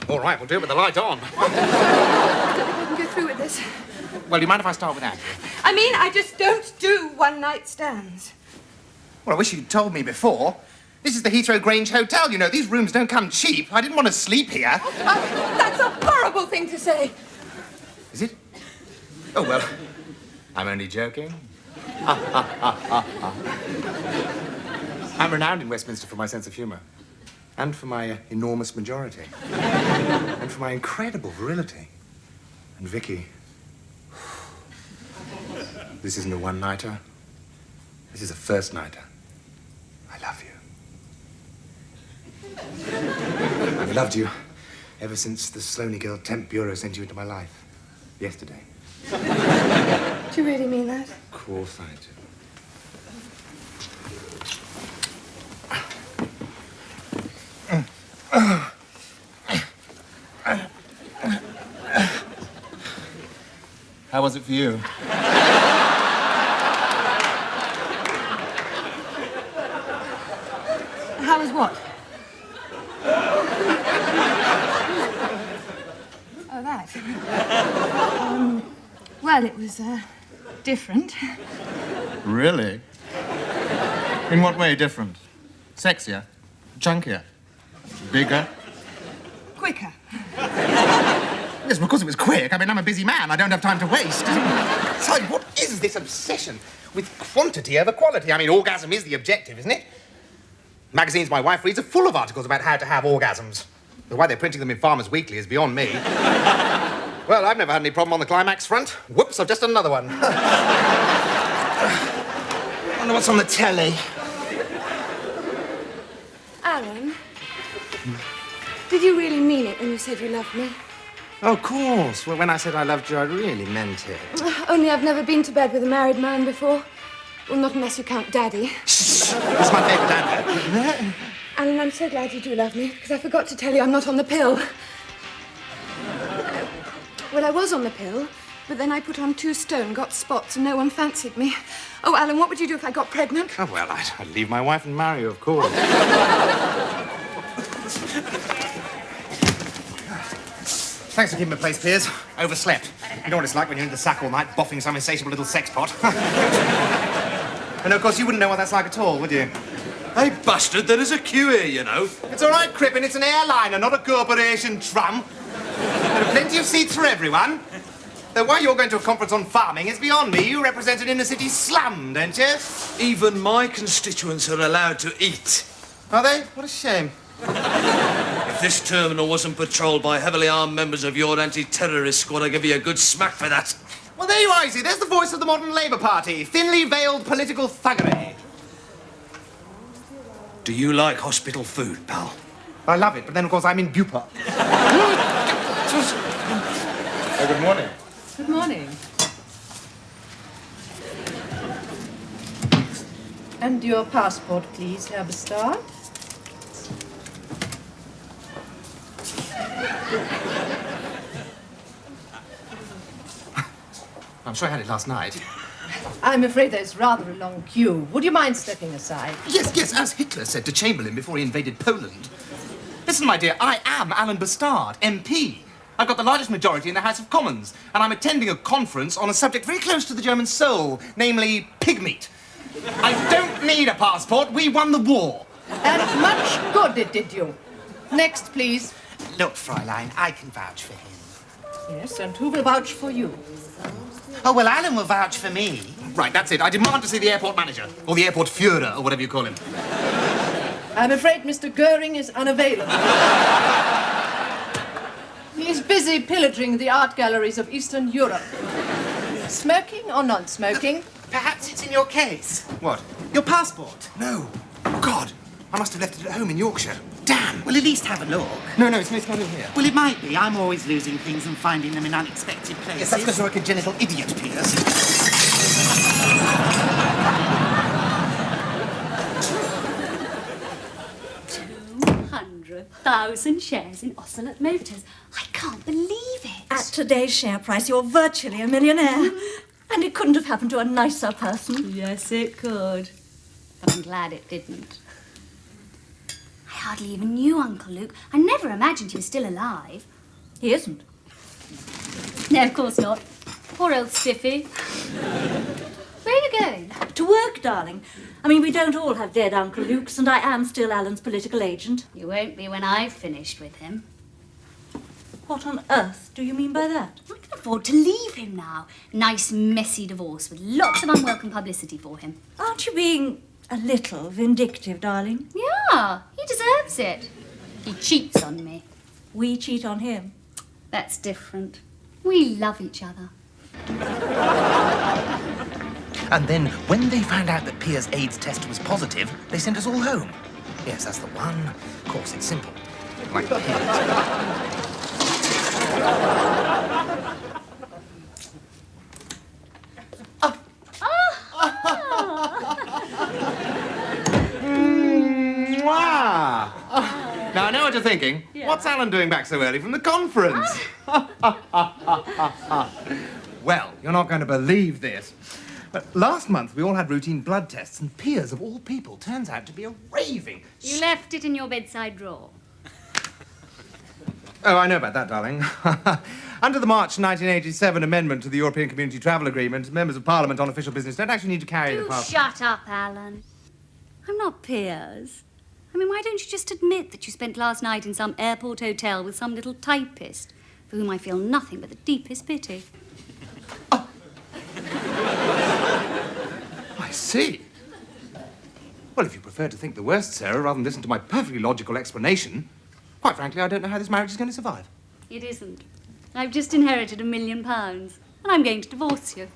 All right, we'll do it with the light on. I don't think I can go through with this. Well, do you mind if I start with that? I mean, I just don't do one-night stands. Well, I wish you'd told me before. This is the Heathrow Grange Hotel, you know. These rooms don't come cheap. I didn't want to sleep here. That's a horrible thing to say. Is it? Oh, well, I'm only joking. I'm renowned in Westminster for my sense of humour. And for my enormous majority. And for my incredible virility. And Vicky, this isn't a one-nighter. This is a first-nighter. I love you. I've loved you ever since the Sloane Girl Temp Bureau sent you into my life. Yesterday. Do you really mean that? Of course I do. How was it for you? How was what? Oh, that. Well, it was, different. Really? In what way different? Sexier? Chunkier? Bigger? Quicker. Yes, because it was quick. I mean, I'm a busy man. I don't have time to waste. Besides, what is this obsession with quantity over quality? I mean, orgasm is the objective, isn't it? Magazines my wife reads are full of articles about how to have orgasms. But why they're printing them in Farmers Weekly is beyond me. Well, I've never had any problem on the climax front. Whoops, I've just done another one. I wonder what's on the telly. Alan, did you really mean it when you said you loved me? Oh, of course. Well, when I said I loved you, I really meant it. Only I've never been to bed with a married man before. Well, not unless you count Daddy. Shh! That's my favourite dad. Alan, I'm so glad you do love me, because I forgot to tell you I'm not on the pill. Well, I was on the pill, but then I put on 2 stone, got spots, and no one fancied me. Oh, Alan, what would you do if I got pregnant? Oh, well, I'd leave my wife and marry you, of course. Thanks for keeping my place, Piers. Overslept. You know what it's like when you're in the sack all night, boffing some insatiable little sex pot. And, of course, you wouldn't know what that's like at all, would you? Hey, bastard, there is a queue here, you know. It's all right, Crippen. It's an airliner, not a corporation tram. There are plenty of seats for everyone. Though why you're going to a conference on farming is beyond me. You represent an inner-city slum, don't you? Even my constituents are allowed to eat. Are they? What a shame. If this terminal wasn't patrolled by heavily armed members of your anti-terrorist squad, I'd give you a good smack for that. Well, there you are, you see. There's the voice of the modern Labour Party. Thinly veiled political thuggery. Do you like hospital food, pal? I love it, but then, of course, I'm in Bupa. Oh, good morning. Good morning. And your passport, please, Herr Bestard. I'm sure I had it last night. I'm afraid there's rather a long queue. Would you mind stepping aside? Yes, as Hitler said to Chamberlain before he invaded Poland. Listen, my dear, I am Alan Bastard, MP. I've got the largest majority in the House of Commons, and I'm attending a conference on a subject very close to the German soul, namely pig meat. I don't need a passport. We won the war. And much good it did you. Next, please. Look, Fräulein, I can vouch for him. Yes, and who will vouch for you? Oh, well, Alan will vouch for me. Right, that's it. I demand to see the airport manager, or the airport Führer, or whatever you call him. I'm afraid Mr. Goering is unavailable. He's busy pillaging the art galleries of Eastern Europe. Smoking or non-smoking? Perhaps it's in your case. What? Your passport? No. Oh, God. I must have left it at home in Yorkshire. Damn. Well, at least have a look. No, it's not in here. Well, it might be. I'm always losing things and finding them in unexpected places. Yes, that's because you're a congenital idiot, Piers. 200,000 shares in Ocelot Motors. I can't believe it. At today's share price, you're virtually a millionaire. And it couldn't have happened to a nicer person. Yes, it could. But I'm glad it didn't. I hardly even knew Uncle Luke. I never imagined he was still alive. He isn't. No, of course not. Poor old Stiffy. Where are you going? To work, darling. I mean, we don't all have dead Uncle Lukes, and I am still Alan's political agent. You won't be when I've finished with him. What on earth do you mean by that? I can afford to leave him now. Nice, messy divorce with lots of unwelcome publicity for him. Aren't you being a little vindictive, darling? Yeah, he deserves it. He cheats on me. We cheat on him. That's different. We love each other. And then, when they found out that Piers' AIDS test was positive, they sent us all home. Yes, that's the one. Of course, it's simple. Like Piers. Mwah! Now, I know what you're thinking. Yeah. What's Alan doing back so early from the conference? Well, you're not going to believe this. But last month, we all had routine blood tests, and Piers, of all people, turns out to be a raving... You left it in your bedside drawer. Oh, I know about that, darling. Under the March 1987 amendment to the European Community Travel Agreement, members of Parliament on official business don't actually need to carry the passport. Shut up, Alan. I'm not Piers. I mean, why don't you just admit that you spent last night in some airport hotel with some little typist, for whom I feel nothing but the deepest pity? I see. Well, if you prefer to think the worst, Sarah, rather than listen to my perfectly logical explanation, quite frankly, I don't know how this marriage is going to survive. It isn't. I've just inherited £1 million, and I'm going to divorce you.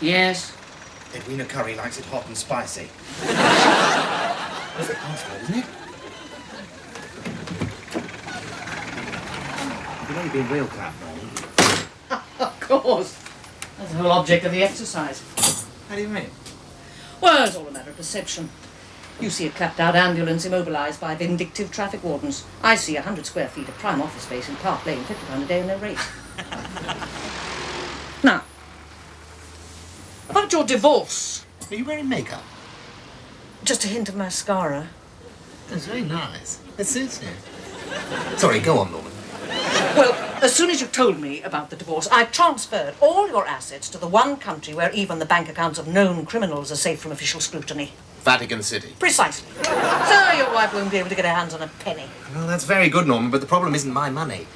Yes? Edwina Curry likes it hot and spicy. That's the passport, isn't it? You know you're being real crap, Norman. Of course. That's the whole object of the exercise. How do you mean? Well, it's all a matter of perception. You see a clapped-out ambulance immobilised by vindictive traffic wardens. I see 100 square feet of prime office space in Park Lane, £50 a day and no rate. Now, about your divorce. Are you wearing makeup? Just a hint of mascara. That's very nice. It suits you. Sorry, go on, Norman. Well, as soon as you told me about the divorce, I transferred all your assets to the one country where even the bank accounts of known criminals are safe from official scrutiny. Vatican City. Precisely. So your wife won't be able to get her hands on a penny. Well, that's very good, Norman, but the problem isn't my money.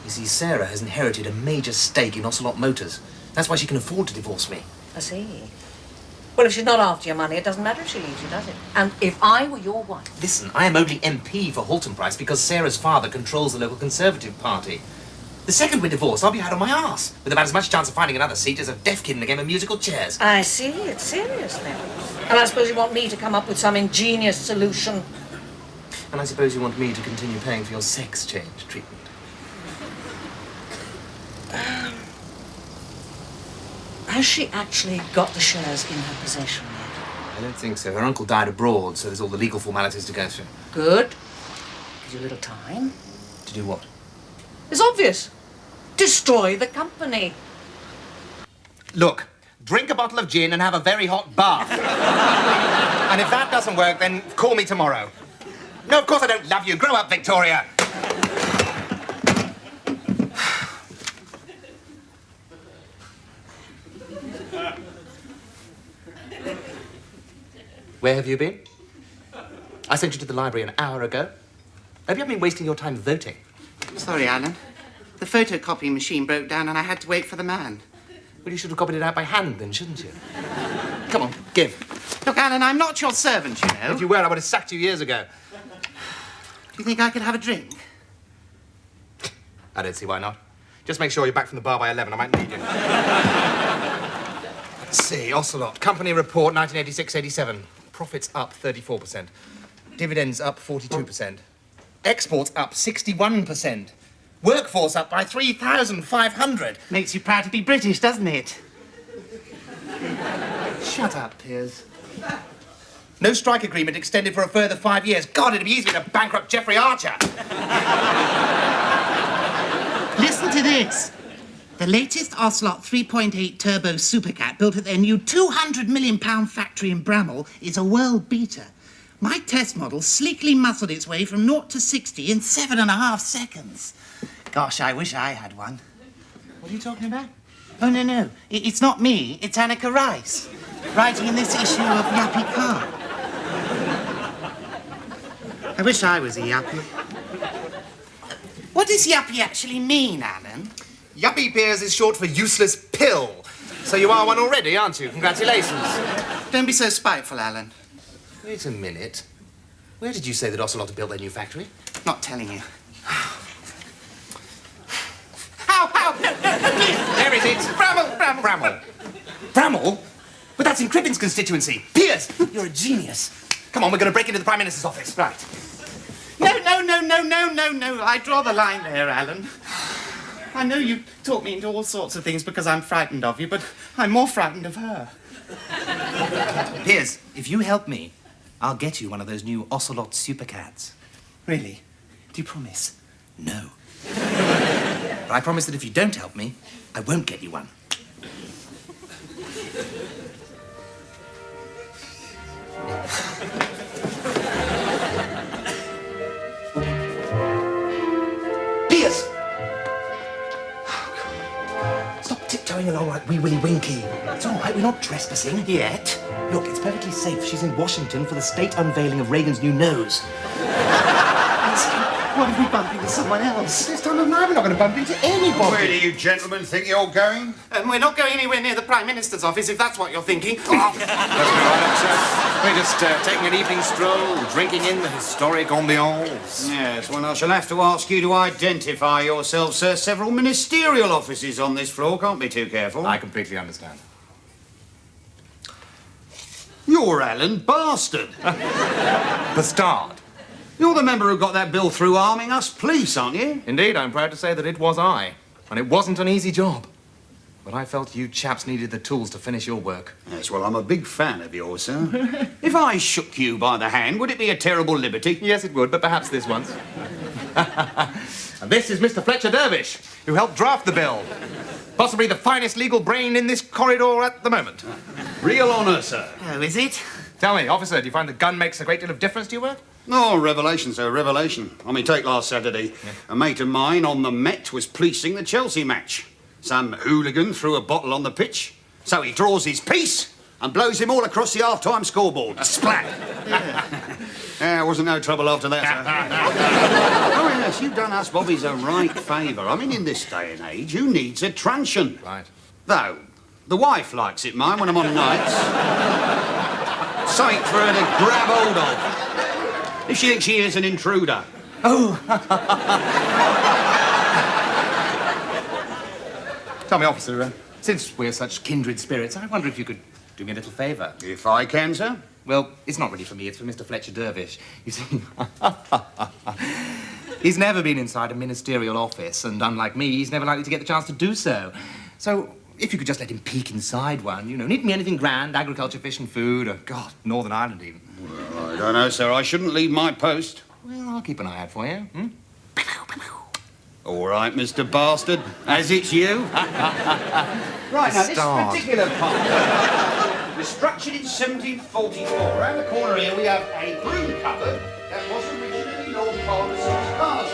You see, Sarah has inherited a major stake in Ocelot Motors. That's why she can afford to divorce me. I see. Well, if she's not after your money, it doesn't matter if she leaves you, does it? And if I were your wife... Listen, I am only MP for Halton Price because Sarah's father controls the local Conservative Party. The second we're divorced, I'll be out on my arse, with about as much chance of finding another seat as a deaf kid in a game of musical chairs. I see. It's serious then. And I suppose you want me to come up with some ingenious solution. And I suppose you want me to continue paying for your sex change treatment. Has she actually got the shares in her possession yet? I don't think so. Her uncle died abroad, so there's all the legal formalities to go through. Good. Gives you a little time. To do what? It's obvious. Destroy the company. Look, drink a bottle of gin and have a very hot bath. And if that doesn't work, then call me tomorrow. No, of course I don't love you. Grow up, Victoria. Where have you been? I sent you to the library an hour ago. Have you been wasting your time voting? Sorry, Alan. The photocopy machine broke down and I had to wait for the man. Well, you should have copied it out by hand then, shouldn't you? Come on, give. Look, Alan, I'm not your servant, you know. If you were, I would have sacked you years ago. Do you think I could have a drink? I don't see why not. Just make sure you're back from the bar by 11. I might need you. Let's see, Ocelot. Company report 1986-87. Profits up 34%. Dividends up 42%. Exports up 61%. Workforce up by 3,500. Makes you proud to be British, doesn't it? Shut up, Piers. No strike agreement extended for a further 5 years. God, it'd be easier to bankrupt Jeffrey Archer. Listen to this. The latest Ocelot 3.8 turbo supercat built at their new £200 million factory in Bramall is a world beater. My test model sleekly muscled its way from 0 to 60 in 7.5 seconds. Gosh, I wish I had one. What are you talking about? Oh, no. It's not me. It's Annika Rice, writing in this issue of Yuppie Car. I wish I was a yuppie. What does yuppie actually mean, Alan? Yuppie, Piers, is short for useless pill. So you are one already, aren't you? Congratulations. Don't be so spiteful, Alan. Wait a minute. Where did you say that Ocelot had built their new factory? Not telling you. How? No, please. There it is. Bramall. Bramall? But that's in Cribbine's constituency. Piers, you're a genius. Come on, we're going to break into the Prime Minister's office. Right. No. I draw the line there, Alan. I know you talk me into all sorts of things because I'm frightened of you, but I'm more frightened of her. Piers, if you help me, I'll get you one of those new Ocelot supercats. Really? Do you promise? No. But I promise that if you don't help me, I won't get you one. Piers! Stop tiptoeing along like Wee Willie Winky. It's all right, we're not trespassing. Yet? Look, it's perfectly safe. She's in Washington for the state unveiling of Reagan's new nose. What if we bump into someone else? This time of night, we're not going to bump into anybody. Where do you gentlemen think you're going? We're not going anywhere near the Prime Minister's office, if that's what you're thinking. That's all right, sir. We're just taking an evening stroll, drinking in the historic ambiance. Yes, well, I shall have to ask you to identify yourself, sir. Several ministerial offices on this floor. Can't be too careful. I completely understand. You're Alan Bastard. Bastard. You're the member who got that bill through arming us police, aren't you? Indeed, I'm proud to say that it was I. And it wasn't an easy job. But I felt you chaps needed the tools to finish your work. Yes, well, I'm a big fan of yours, sir. If I shook you by the hand, would it be a terrible liberty? Yes, it would, but perhaps this once. And this is Mr. Fletcher Dervish, who helped draft the bill. Possibly the finest legal brain in this corridor at the moment. Real honour, sir. Oh, is it? Tell me, officer, do you find the gun makes a great deal of difference to your work? Oh, revelation, sir, revelation. I mean, take last Saturday. Yeah. A mate of mine on the Met was policing the Chelsea match. Some hooligan threw a bottle on the pitch, so he draws his piece and blows him all across the half-time scoreboard. A splat. Yeah, wasn't no trouble after that, sir. Oh, yes, you've done us bobbies a right favour. I mean, in this day and age, who needs a truncheon? Right. Though, the wife likes it, mine, when I'm on nights. Something for her to grab hold of. If she thinks she is an intruder. Oh. Tell me, officer, since we're such kindred spirits, I wonder if you could do me a little favour. If I can, sir. Well, it's not really for me, it's for Mr. Fletcher Dervish. You see, he's never been inside a ministerial office, and unlike me, he's never likely to get the chance to do so. So, if you could just let him peek inside one, you know, need me anything grand, agriculture, fish and food, or, God, Northern Ireland even. Well, I don't know, sir. I shouldn't leave my post. Well, I'll keep an eye out for you. All right, Mr. Bastard, as it's you. Right, now, this particular part was structured in 1744. Around the corner here, we have a broom cupboard that was originally Lord Palmerston's cars.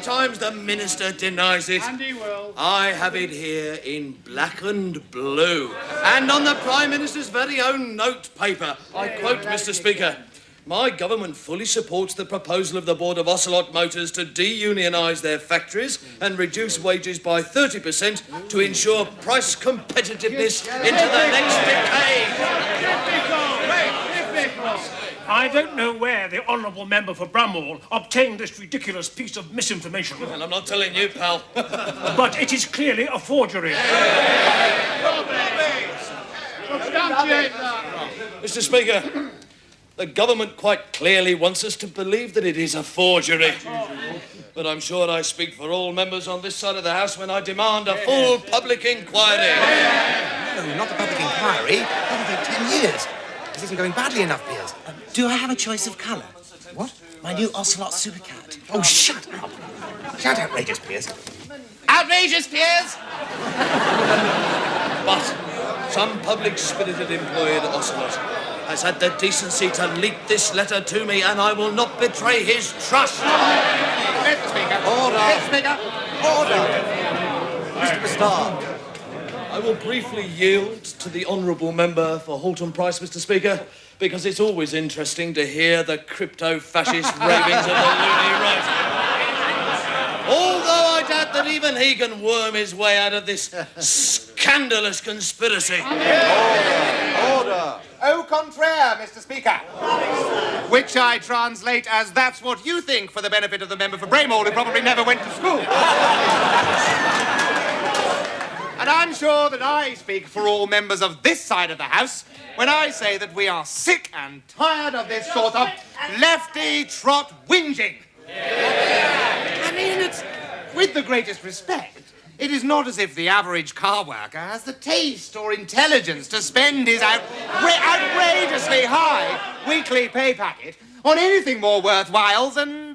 times the minister denies it. And he will. I have it here in black and blue. And on the Prime Minister's very own note paper, I quote, Mr. Speaker, "My government fully supports the proposal of the Board of Ocelot Motors to de-unionise their factories and reduce wages by 30% to ensure price competitiveness into the next decade." I don't know where the honourable member for Bramhall obtained this ridiculous piece of misinformation. And I'm not telling you, pal. But it is clearly a forgery. Mr. Speaker, the government quite clearly wants us to believe that it is a forgery. But I'm sure I speak for all members on this side of the House when I demand a full public inquiry. No, not a public inquiry. That'll take 10 years. This isn't going badly enough, Piers. Do I have a choice of colour? What? My new Ocelot Supercat. Oh, shut up. Shout outrageous, Piers. Outrageous, Piers! But some public-spirited employee at Ocelot has had the decency to leak this letter to me, and I will not betray his trust. Mr. Speaker. Order. Mr. Speaker. Order. Mr. Bastard. I will briefly yield to the honourable member for Halton Price, Mr. Speaker, because it's always interesting to hear the crypto-fascist ravings of the loony right. Although I doubt that even he can worm his way out of this scandalous conspiracy. Order. Au contraire, Mr. Speaker. Which I translate as "that's what you think," for the benefit of the member for Bramhall, who probably never went to school. And I'm sure that I speak for all members of this side of the House when I say that we are sick and tired of this sort of lefty trot whinging. I mean, it's, with the greatest respect, it is not as if the average car worker has the taste or intelligence to spend his outrageously high weekly pay packet on anything more worthwhile than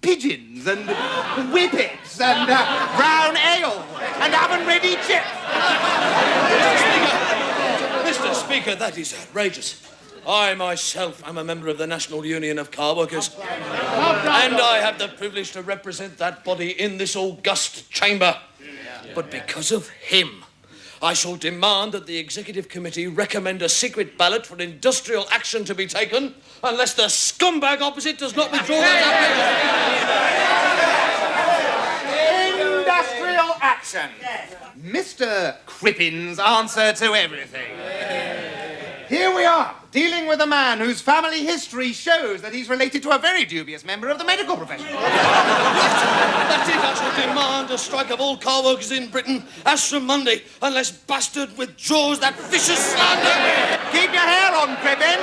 pigeons and whippets and brown ale and oven-ready chips. Mr. Speaker, that is outrageous. I myself am a member of the National Union of Car Workers, and I have the privilege to represent that body in this august chamber. But because of him, I shall demand that the Executive Committee recommend a secret ballot for industrial action to be taken unless the scumbag opposite does not withdraw that application. Industrial action. Mr. Crippin's answer to everything. Here we are, dealing with a man whose family history shows that he's related to a very dubious member of the medical profession. That's it, I shall demand a strike of all car workers in Britain as from Monday, unless Bastard withdraws that vicious slander. Keep your hair on, Crippin.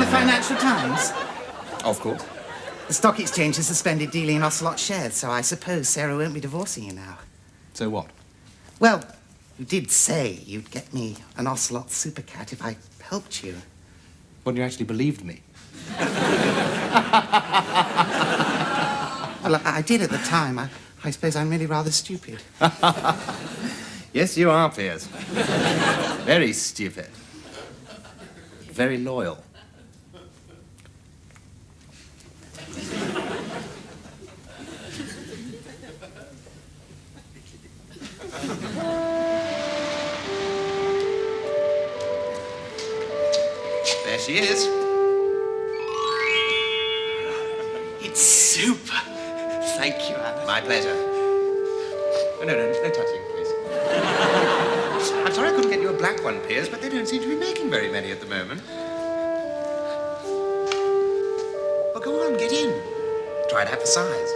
Financial Times? Of course. The stock exchange has suspended dealing in Ocelot shares, so I suppose Sarah won't be divorcing you now. So what? Well, you did say you'd get me an Ocelot Supercat if I helped you. Well, you actually believed me. Well, I did at the time. I suppose I'm really rather stupid. Yes, you are, Piers. Very stupid. Very loyal. There she is. It's super. Thank you, Alan. My pleasure. Oh, no touching, please. I'm sorry I couldn't get you a black one, Piers, but they don't seem to be making very many at the moment. Well, go on, get in. Try to have the size.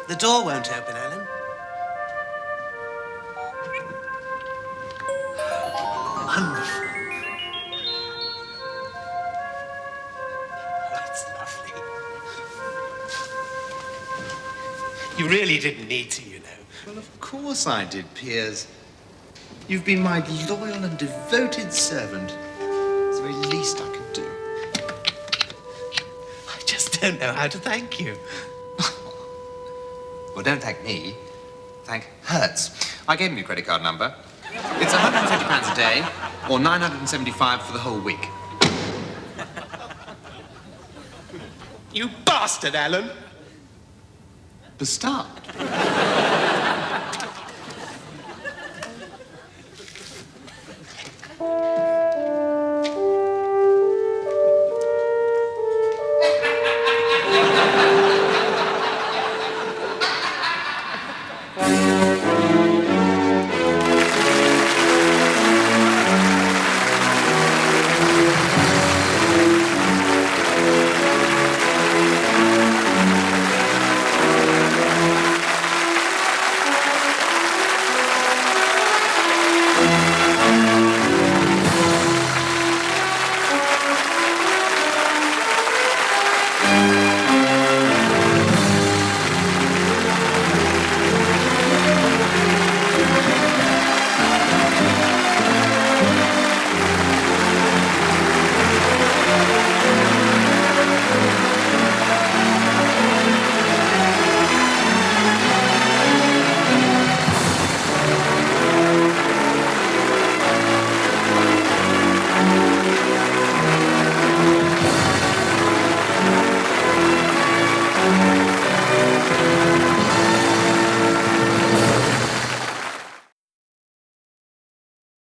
The door won't open, Alan. Wonderful. That's lovely. You really didn't need to, you know. Well, of course I did, Piers. You've been my loyal and devoted servant. It's the very least I could do. I just don't know how to thank you. Well, don't thank me. Thank Hertz. I gave him your credit card number. It's £150 a day, or £975 for the whole week. You bastard, Alan! Bastard.